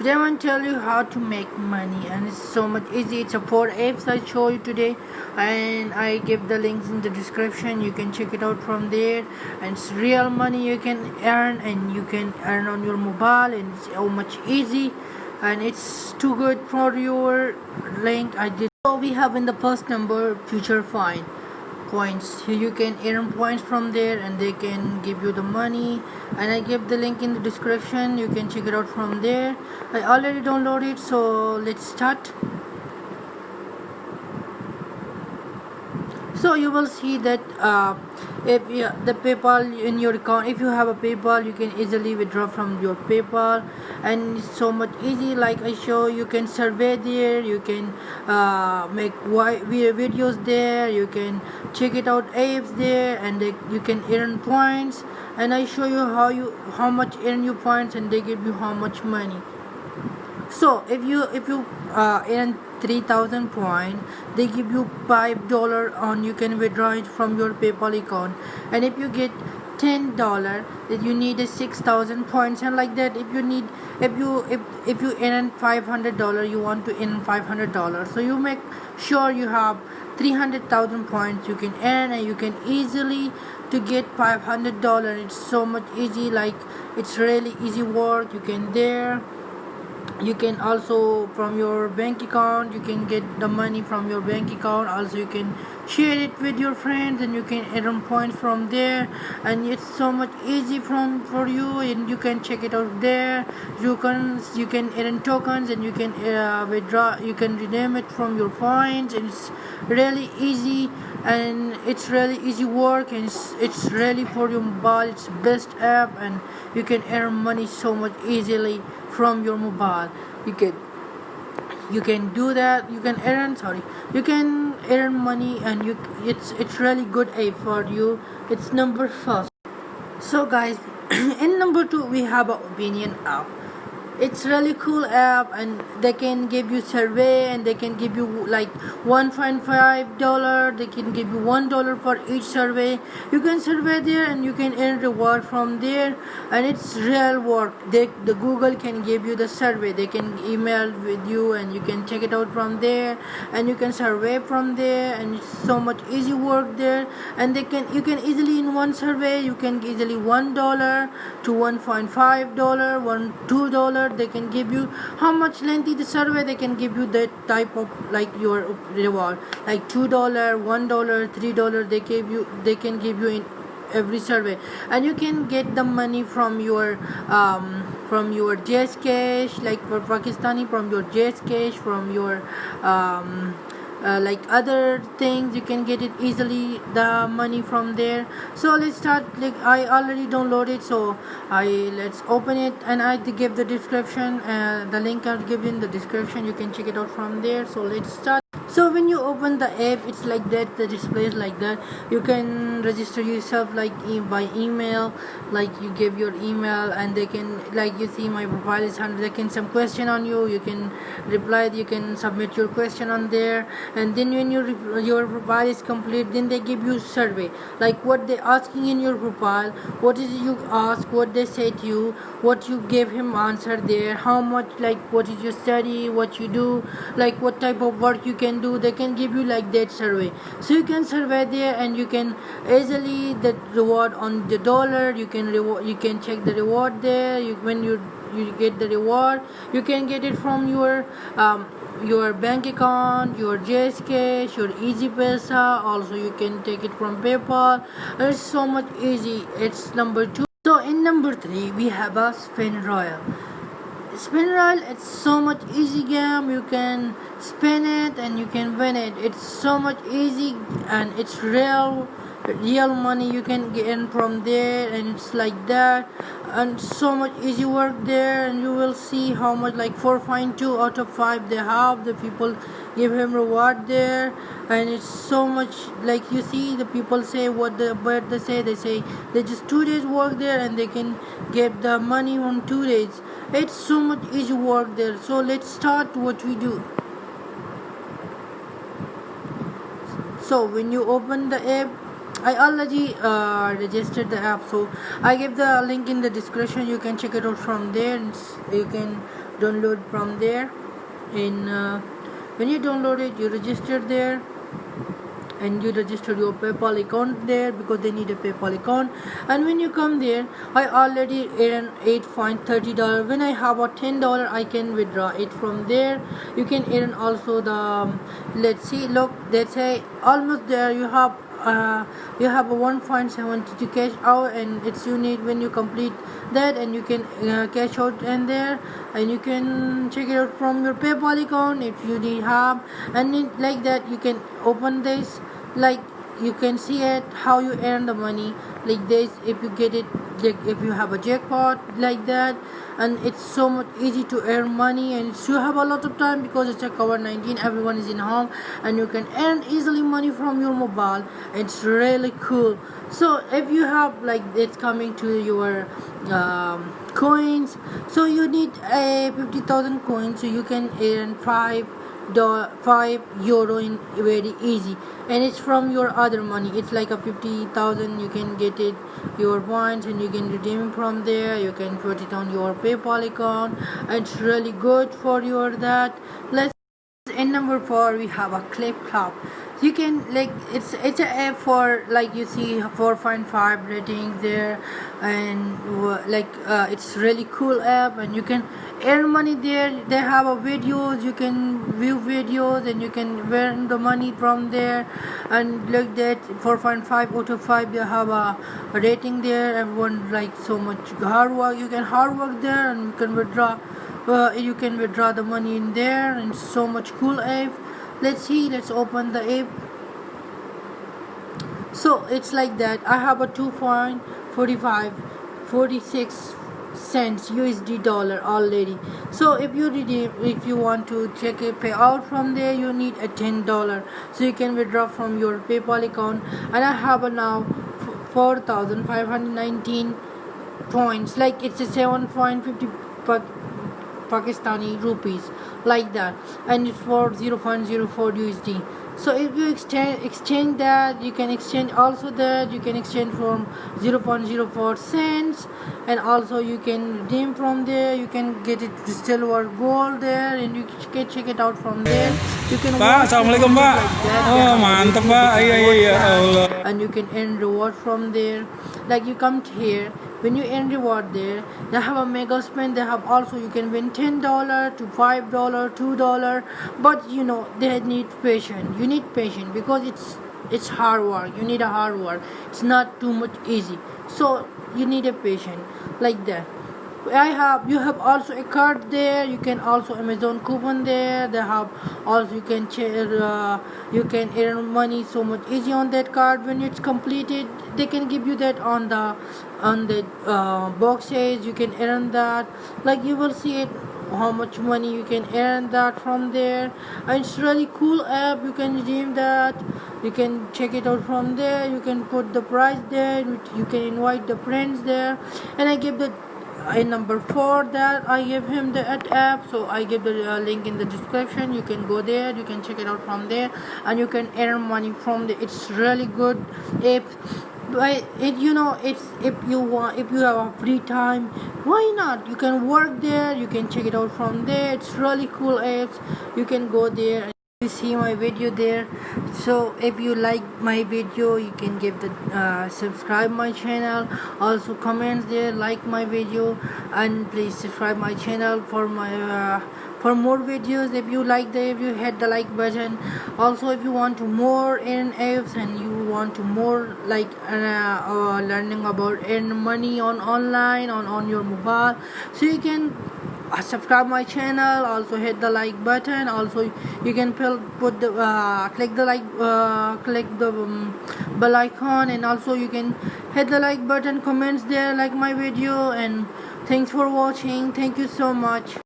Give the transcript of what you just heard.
Today I want to tell you how to make money, and it's so much easy. It's a 4 apps I show you today, and I give the links in the description. You can check it out from there, and it's real money you can earn, and you can earn on your mobile, and it's so much easy, and it's too good for your link I did. So we have in the first number future find points. Here you can earn points from there, and they can give you the money, and I give the link in the description. You can check it out from there. I already downloaded, so let's start. So you will see that if the PayPal in your account, if you have a PayPal, you can easily withdraw from your PayPal, and it's so much easy. Like I show, you can survey there, you can make videos there, you can check it out apps there, and you can earn points. And I show you how much earn you points, and they give you how much money. So if you earn 3,000 points, they give you $5 on. You can withdraw it from your PayPal account, and if you get $10, that you need a 6,000 points, and like that. If you earn $500, you want to earn $500, so you make sure you have 300,000 points you can earn, and you can easily to get $500. It's so much easy. Like, it's really easy work. You can also from your bank account, you can get the money from your bank account. Also, you can share it with your friends, and you can earn points from there, and it's so much easy for you. And you can check it out there. You can earn tokens, and you can withdraw, you can redeem it from your points, and it's really easy, and it's really easy work, and it's really for your mobile. It's best app, and you can earn money so much easily from your mobile. You can do that. You can earn money, and it's really good app for you. It's number first. So guys, in number 2 we have an opinion app. It's really cool app, and they can give you survey, and they can give you like $1.5. They can give you $1 for each survey. You can survey there, and you can earn reward from there, and it's real work. The Google can give you the survey. They can email with you, and you can check it out from there, and you can survey from there, and it's so much easy work there. And you can easily in one survey, you can easily $1 to $1.5, $2. They can give you how much lengthy the survey. They can give you that type of like your reward, like $2, $1, $3. They can give you in every survey, and you can get the money from your JSCash, like for Pakistani, from your JSCash, from your like other things. You can get it easily, the money from there. So let's start. Like, I already downloaded, so let's open it, and I give the description, the link I'll give in the description. You can check it out from there. So let's start. So when you open the app, it's like that. The display is like that. You can register yourself like by email. Like, you give your email, and they can, like, you see my profile is 100. They can some question on you. You can reply. You can submit your question on there, and then when your profile is complete, then they give you survey, like what they asking in your profile, what is you ask, what they say to you, what you give him answer there, how much, like what is your study, what you do, like what type of work you can do. They can give you like that survey, so you can survey there, and you can easily the reward on the dollar. You can check the reward there. When you get the reward, you can get it from your bank account, your JSCash, your EasyPesa. Also, you can take it from PayPal. It's so much easy. It's number 2. So in number 3 we have a Spin Royal. Spin Royal, it's so much easy game. You can spin it, and you can win it. It's so much easy, and it's real money you can get in from there, and it's like that, and so much easy work there. And you will see how much, like 4.2 out of 5 they have. The people give him reward there, and it's so much, like, you see the people say what they say they just 2 days work there, and they can get the money on 2 days. It's so much easy work there. So let's start what we do. So when you open the app, I already registered the app, so I give the link in the description. You can check it out from there, and you can download from there. In when you download it, you register there, and you register your PayPal account there because they need a PayPal account. And when you come there, I already earn $8.30. When I have a $10, I can withdraw it from there. You can earn also the let's see, look, let's say almost there you have a 1.72 cash out, and it's you need when you complete that, and you can cash out and there, and you can check it out from your PayPal account if you need help. And like that you can open this, like you can see it how you earn the money like this. If you get it, like if you have a jackpot like that, and it's so much easy to earn money, and you have a lot of time because it's a COVID-19, everyone is in home, and you can earn easily money from your mobile. It's really cool. So if you have like it's coming to your coins, so you need a 50,000 coins, so you can earn €5 in very easy, and it's from your other money. It's like a 50,000, you can get it your points, and you can redeem from there. You can put it on your PayPal account. It's really good for your that. Let's in number 4 we have a Clip Club. You can like it's a app for like you see 4.5 ratings there, and it's really cool app, and you can earn money there. They have a videos, you can view videos, and you can earn the money from there. And look that 4.5 out of 5 they have a rating there. Everyone like so much hard work. You can hard work there, and you can withdraw the money in there, and so much cool app. Let's see, let's open the app. So it's like that. I have a 2.46 cents USD dollar already. So if you want to check a payout from there, you need a $10, so you can withdraw from your PayPal account. And I have a now 4,519 points, like it's a 7.50 Pakistani rupees like that, and it's for 0.04 USD. So if you exchange that, you can exchange also that, you can exchange from 0.04 cents, and also you can redeem from there. You can get it to silver, gold there, and you can check it out from there. You can Pak, Assalamualaikum Pak. Oh mantap Pak. Iya Allah. And you can earn reward from there. Like you come here, when you earn reward there, they have a mega spend. They have also you can win $10 to $5, $2, but you know they need patience. You need patience because it's hard work. You need a hard work. It's not too much easy. So you need a patience like that. You have also a card there. You can also Amazon coupon there. They have also you can earn money so much easy on that card. When it's completed, they can give you that on the boxes. You can earn that, like you will see it how much money you can earn that from there. And it's really cool app. You can redeem that, you can check it out from there. You can put the price there, you can invite the friends there. And I give the in number 4 that I give him the app, so I give the link in the description. You can go there, you can check it out from there, and you can earn money from there. It's really good app. If you have a free time, why not? You can work there, you can check it out from there. It's really cool apps. You can go there and you see my video there. So if you like my video, you can give the subscribe my channel, also comments there, like my video, and please subscribe my channel for my for more videos. If you hit the like button. Also if you want to more earn apps, and you want to more like learning about earn money on online on your mobile, so you can subscribe my channel. Also hit the like button. Also you can click the bell icon, and also you can hit the like button, comments there, like my video. And thanks for watching. Thank you so much.